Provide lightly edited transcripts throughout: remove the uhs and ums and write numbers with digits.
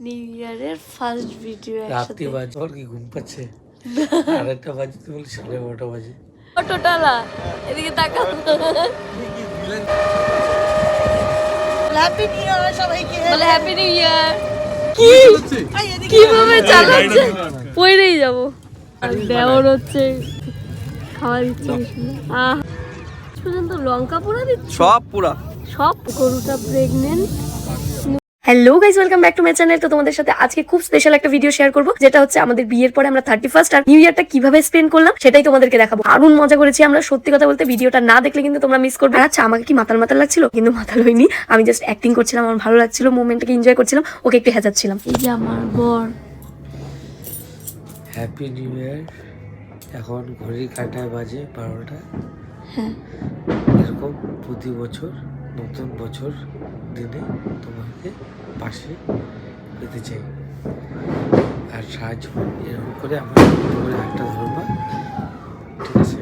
New ইয়ারের first video একসাথে। রাত্রি বাজে, ওর কি ঘুম পাচ্ছে? আরেকটা বাজে, তুই বলি 12:30 বাজে। টোটালা এদিকে তাকাও। হ্যাপি নিউ ইয়ার সবাইকে। বলে হ্যাপি নিউ ইয়ার। কি কিভাবে চালাচ্ছে? পড়েই যাব। আর দেওর হচ্ছে খাওয়া দিচ্ছে। আহ পর্যন্ত লঙ্কা পোড়া দিচ্ছে, সব পুরা সব। গরুটা pregnant. Hello guys, welcome back to my channel. তো তোমাদের সাথে আজকে খুব স্পেশাল একটা ভিডিও শেয়ার করব, যেটা হচ্ছে আমাদের বিয়ের পরে আমরা 31st আর নিউ ইয়ারটা কিভাবে স্পেন্ড করলাম সেটাই তোমাদেরকে দেখাবো। দারুণ মজা করেছি আমরা, সত্যি কথা বলতে। ভিডিওটা না দেখলে কিন্তু তোমরা মিস করবে। আচ্ছা, আমাকে কি মাতাল মাতাল লাগছিল? কিন্তু মাতাল হয়নি, আমি জাস্ট অ্যাক্টিং করছিলাম, আমার ভালো লাগছিল, মোমেন্টটাকে এনজয় করছিলাম, ওকে একটু হেজাচ্ছিলাম। এই যে আমার বর। হ্যাপি নিউ ইয়ার। এখন ঘড়ির কাঁটায় বাজে 12টা। হ্যাঁ, এরকম প্রতি বছর নতুন বছর দিনে তোমাকে পাশে পেতে চাই আর সাহায্য এরকম করে আমার তোমার একটা ধরবা, ঠিক আছে?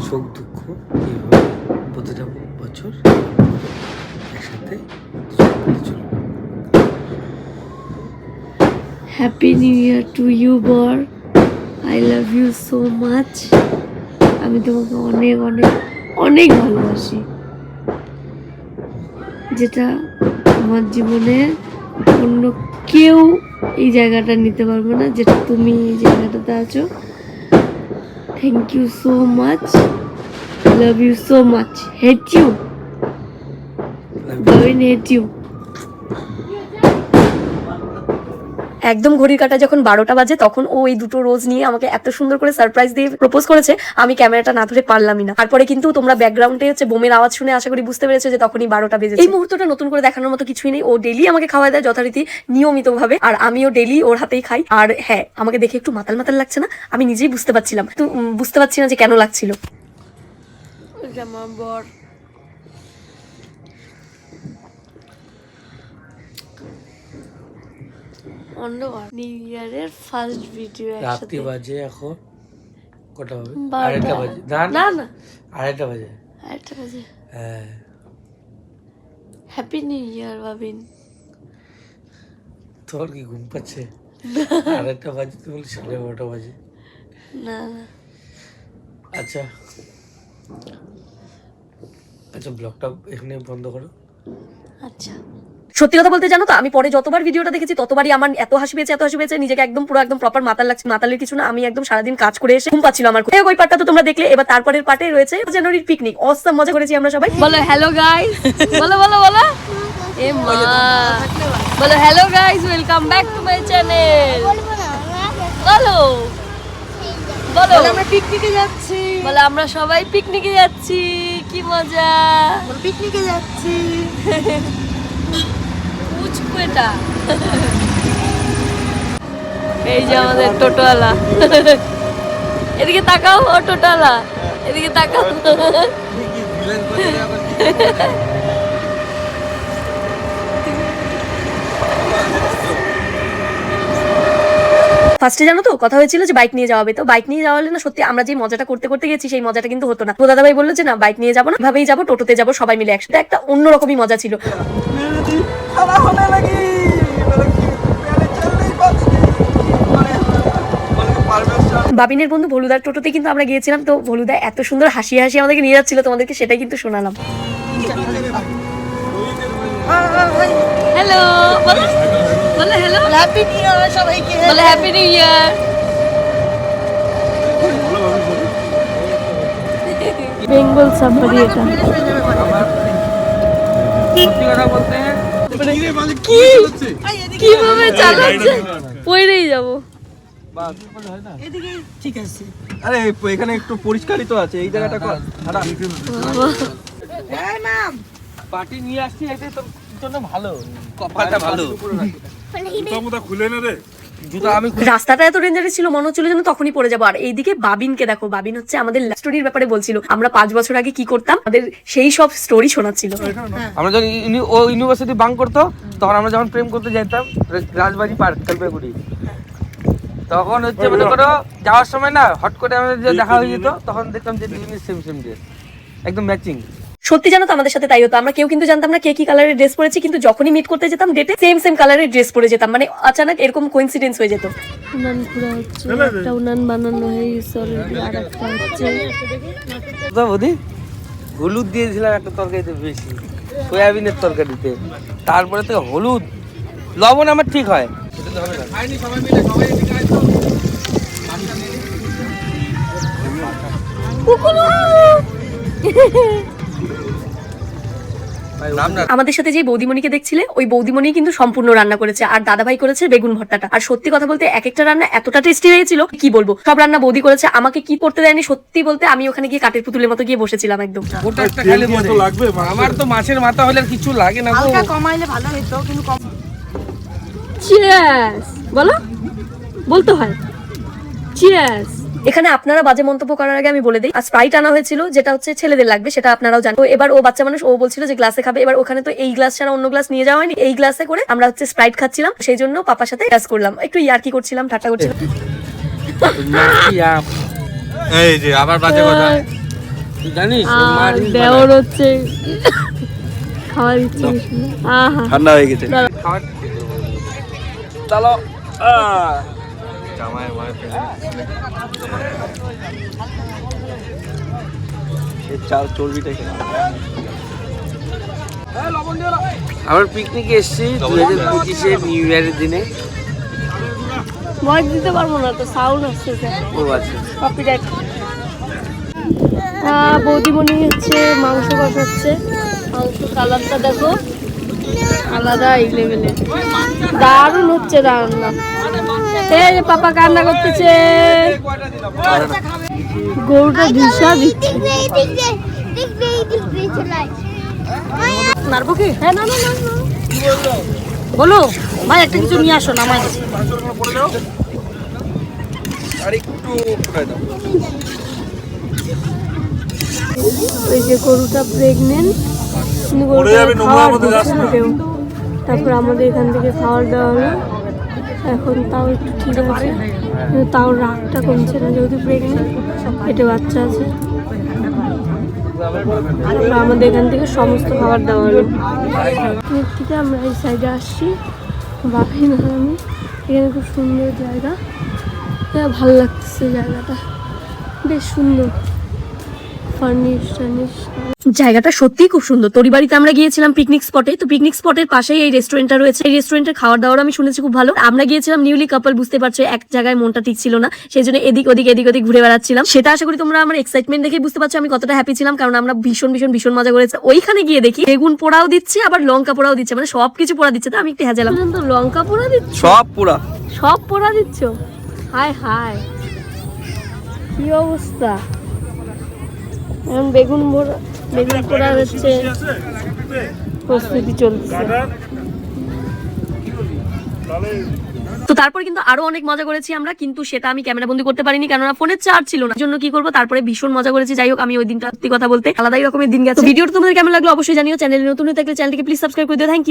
সুখ দুঃখ এইভাবে প্রতিটা বছর একসাথে চলবে। Happy new year to you বর। I love you so much. আমি তোমাকে অনেক অনেক অনেক ভালোবাসি, যেটা আমার জীবনে অন্য কেউ এই জায়গাটা নিতে পারবে না, যেটা তুমি এই জায়গাটাতে আছো। Thank you so much, love you so much, hate you, Babin hate you. একদম ঘড়ির কাঁটা যখন 12টা বাজে, তখন ও এই দুটো রোজ নিয়ে আমাকে এত সুন্দর করে সারপ্রাইজ দিয়ে প্রপোজ করেছে, আমি ক্যামেরাটা না ধরে পারলামই না। তারপরে কিন্তু তোমরা ব্যাকগ্রাউন্ডে হচ্ছে বোমের আওয়াজ শুনে আশা করি বুঝতে পেরেছো যে তখনই 12টা বেজেছে। এই মুহূর্তটা নতুন করে দেখানোর মতো কিছুই নেই। ও ডেলি আমাকে খাওয়া দেয় যথারীতি, নিয়মিত ভাবে, আর আমিও ডেলি ওর হাতেই খাই। আর হ্যাঁ, আমাকে দেখে একটু মাতাল মাতাল লাগছে না? আমি নিজেই বুঝতে পারছিলাম, তো বুঝতে পারছি না যে কেন লাগছিল। আমার বর নিউ ইয়ারের ফার্স্ট ভিডিও রাত্রি বাজে এখন কটা হবে? 12টা। আড়াইটা বাজে। না না, আড়াইটা বাজে। আরেকটা বাজে। হ্যাঁ, হ্যাপি নিউ ইয়ার বাবিন। তোর কি ঘুম পাচ্ছে? আড়াইটা বাজে, তুই বলি 12:30 বাজে। না না, আচ্ছা আচ্ছা, ব্লগটা এখানে বন্ধ করো। আচ্ছা। সত্যি কথা বলতে জানো তো, আমি পরে যতবার ভিডিওটা দেখেছি ততবারই আমার এত হাসি পেয়েছে, নিজেকে একদম পুরো একদম প্রপার মাতাল লাগছে। মাতালের কিছু না, আমি একদম সারাদিন কাজ করে এসে ঘুম পাচ্ছিল আমার। ওই পার্টটা তো তোমরা দেখলে। এবার তারপরের পার্টে রয়েছে জানুয়ারির পিকনিক। অসাম মজা করেছি আমরা সবাই। বলো হ্যালো গাইস, বলো বলো বলো। এ মা, বলো hello guys, welcome back to my channel. বলো বলো, আমরা পিকনিকে যাচ্ছি। বলো আমরা সবাই পিকনিকে যাচ্ছি, কি মজা। পিকনিকে যাচ্ছি। পুচকুটা। এই যে আমাদের টোটোওয়ালা। এদিকে তাকাও, ও টোটোওয়ালা এদিকে তাকাও। ফার্স্টে জানো তো কথা হয়েছিল যে বাইক নিয়ে যাওয়া হবে, তো বাইক নিয়ে যাওয়া হলে না, সত্যি আমরা যে মজাটা করতে করতে গেছি সেই মজাটা কিন্তু হতো না। তো দাদা ভাই বললো যে না, বাইক নিয়ে যাবো না, ভাবেই যাবো, টোটোতে যাবো সবাই মিলে একসাথে। একটা অন্যরকমই মজা ছিল। বাবিনের বন্ধু ভলুদার টোটোতে কিন্তু আমরা গিয়েছিলাম। তো ভলুদা এত সুন্দর হাসি হাসি আমাদেরকে নিয়ে যাচ্ছিল, তোমাদেরকে সেটাই কিন্তু শোনালাম। হ্যালো বলো, বলো হ্যালো। হ্যাপি নিউ ইয়ার সবাইকে। বলে হ্যাপি নিউ ইয়ার। বেঙ্গল সাফারি এটা। সত্যি কথা বলতে কি কিভাবে চালাচ্ছে? পড়েই যাব। এদিকে ঠিক আছে। আরে এখানে একটু পরিষ্কারই তো আছে, এই জায়গাটা কর। এই ম্যাম, পার্টি নিয়ে আসছি, এটাই তোর জন্য ভালো, কপালটা ভালো। জুতা খুলে না রে, জুতা আমি। রাস্তাটা এত ডেঞ্জারাস ছিল, মনে হচ্ছিল যেন তখনই পড়ে যাবো। আর এইদিকে বাবিনকে দেখো, বাবিন হচ্ছে আমাদের স্টোরির ব্যাপারে বলছিল, আমরা 5 বছর আগে কি করতাম, আমাদের সেই সব স্টোরি শোনাচ্ছিল। আমরা যখন ও ইউনিভার্সিটি বাং করতো, তখন আমরা যখন প্রেম করতে যেতাম রাজবাড়ি পার্ক জলপাইগুড়ি, তখন হচ্ছে মনে করো যাওয়ার সময় না হট করে আমাদের যে দেখা হয়ে যেত, তখন দেখতাম যে সেম সেম ড্রেস, একদম ম্যাচিং। সত্যি জানো তো আমাদের সাথে তাই হতো, আমরা কেউ কিন্তু জানতাম না কে কি কালারের ড্রেস পরেছি, কিন্তু যখনই মিট করতে যেতাম ডেটে সেম কালারের ড্রেস পরে যেতাম, মানে আচানক এরকম কোইন্সিডেন্স হয়ে যেত। উনান পুরা হচ্ছে, একটা উনান বানানো হয়ে গেছে অলরেডি, আর একটা হচ্ছে তো বৌদি হলুদ দিয়েছিলাম একটা তরকারিতে বেশি, সয়াবিনের তরকারিতে, তারপরে তো হলুদ লবণ আমার ঠিক হয়। আমাদের সাথে যে বৌদিমণিকে দেখছিলে ওই বৌদিমণি কিন্তু সম্পূর্ণ রান্না করেছে, আর দাদাভাই করেছে বেগুন ভর্তাটা। আর সত্যি কথা বলতে এক একটা রান্না এতটা টেস্টি হয়েছিল কি বলবো, সব রান্না বৌদি করেছে, আমাকে কি করতে দেয়নি। সত্যি বলতে আমি ওখানে গিয়ে কাঠের পুতুলের মতো গিয়ে বসেছিলাম একদম। ওটা একটা খালি লাগবে, আমার তো মাছের মাথা হলে আর কিছু লাগে না গো। হালকা কমাইলে ভালো হতো, কিন্তু কম। চিয়ার্স বলো, বলতে হয় চিয়ার্স। এখানে আপনারা বাজে মন্তব্য করার আগে আমি বলে দিই, আর স্প্রাইট আনা হয়েছিল যেটা হচ্ছে ছেলেদের লাগবে, সেটা আপনারাও জানেন। তো এবার ও বাচ্চা মানুষ, ও বলছিল যে গ্লাসে খাবে, এবার ওখানে তো এই গ্লাস ছাড়া অন্য গ্লাস নিয়ে যাওয়া হয়নি, এই গ্লাসে করে আমরা হচ্ছে স্প্রাইট খাচ্ছিলাম, সেই জন্য পাপার সাথে গ্লাস করলাম, একটু ইয়ার্কি করছিলাম, ঠাট্টা করছিলাম। এই যে আবার বাজে কথা। জানিস আর দেওর হচ্ছে খাওয়ার ইচ্ছে আহা ঠান্ডা হয়ে গেছে। চলো জামাই মায়ের চাল চর্বিটা খেয়ে আমরা পিকনিকে এসেছি 2025-এর নিউ ইয়ারের দিনে। ভয়েস দিতে পারবো না তো, সাউন্ড আসছে ও আচ্ছা, কপিরাইট। বৌদিমণি হচ্ছে মাংস কষাচ্ছে, মাংস কালারটা দেখো আলাদা এই লেভেলের, দারুণ হচ্ছে রান্না। এই যে পাপা কান্না করতেছে, গরুটা ভিসা দিচ্ছে। নাড়বো কি? হ্যাঁ না না না না। বলো ভাই, একটা কিছু নিয়ে আসো না আমার। আর একটু ফুটাই দাও। ওই যে গরুটা প্রেগনেন্ট, কিন্তু গরুটা খাওয়ার দিচ্ছে না কেউ। তারপর আমাদের এখান থেকে খাওয়ার দেওয়া হলো, এখন তাও একটু ঠিক আছে, কিন্তু তাও রাগটা কমছে না, যেহেতু প্রেগনেন্ট, পেটে বাচ্চা আছে। তারপর আমাদের এখান থেকে সমস্ত খাবার দেওয়া হলো। এর থেকে আমরা এই সাইডে আসছি, বাপি না আমি, এখানে খুব সুন্দর জায়গা, ভালো লাগতেছে জায়গাটা, বেশ সুন্দর। জায়গাটা সত্যিই খুব সুন্দর। তরিবাড়িতে আমরা গিয়েছিলাম পিকনিক স্পটে, তো পিকনিক স্পটের পাশেই এই রেস্টুরেন্টটা রয়েছে। এই রেস্টুরেন্টের খাওয়ার দাওয়ার আমি শুনেছি খুব ভালো। আমরা গিয়েছিলাম নিউলি কাপল, বুঝতে পারছো এক জায়গায় মনটা ঠিক ছিল না, সেই জন্য এদিক ওদিক ঘুরে বেড়াচ্ছিলাম। সেটা আশা করি তোমরা আমার এক্সাইটমেন্ট দেখে বুঝতে পারছো আমি কতটা হ্যাপি ছিলাম, কারণ আমরা ভীষণ মজা করেছি। ওইখানে গিয়ে দেখি বেগুন পোড়াও দিচ্ছে, আবার লঙ্কা পোড়াও দিচ্ছে, মানে সবকিছু পোড়া দিচ্ছে। তো আমি একটু হাজালাম, লঙ্কা পোড়া দিচ্ছে, সব পোড়া দিচ্ছ, হায় হায় কি অবস্থা। এখন বেগুন পোড়া হচ্ছে, প্রস্তুতি চলছে। তো তারপর কিন্তু আরো অনেক মজা করেছি আমরা, কিন্তু সেটা আমি ক্যামেরা বন্দি করতে পারিনি, কেননা ফোনের চার্জ ছিল না, জন্য কি করবো। তারপরে ভীষণ মজা করেছি। যাই হোক, আমি ওই দিনটা সত্যি কথা বলতে আলাদাই রকমের দিন গেছে। ভিডিওটা তোমাদের কেমন লাগলো অবশ্যই জানিও। চ্যানেলে নতুন হয়ে থাকলে চ্যানেলটিকে প্লিজ সাবস্ক্রাইব করে দিও। Thank you.